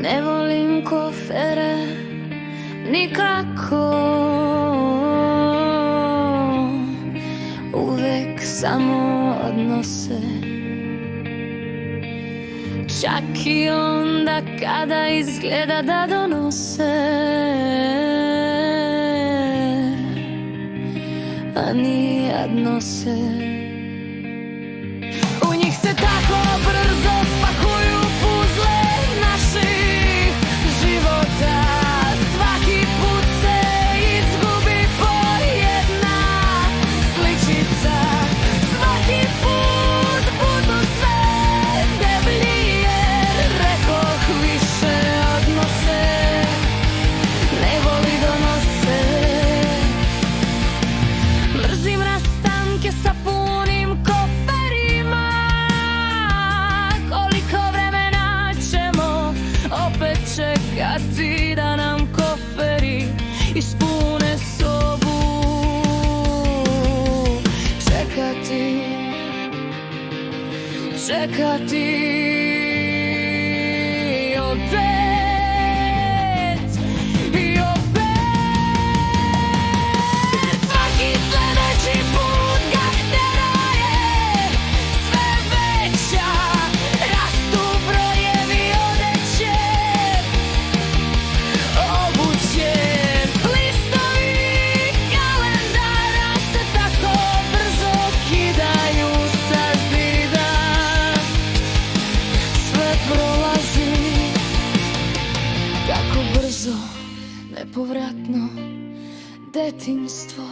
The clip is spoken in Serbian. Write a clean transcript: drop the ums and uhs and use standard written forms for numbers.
Ne volim kofere nikako, uvek samo odnose. Čak i onda kada izgleda da donose, a nijedno se. U njih se tako brzo spakuju puzle naših života. Svaki put se izgubi po jedna sličica. Svaki put budu sve deblji, jer rekoh više odnose ne voli donose. Mrzim rastanke sa punim koferima. Koliko vremena ćemo opet čekati da nam koferi ispune sobu. Čekati, čekati opet i opet. Svaki sljedeći put gahtera je sve veća. Rastu brojevi odeće, obuće. Listovi kalendara se tako brzo kidaju sa zida. Sve prolazi tako brzo, nepovratno detinjstvo.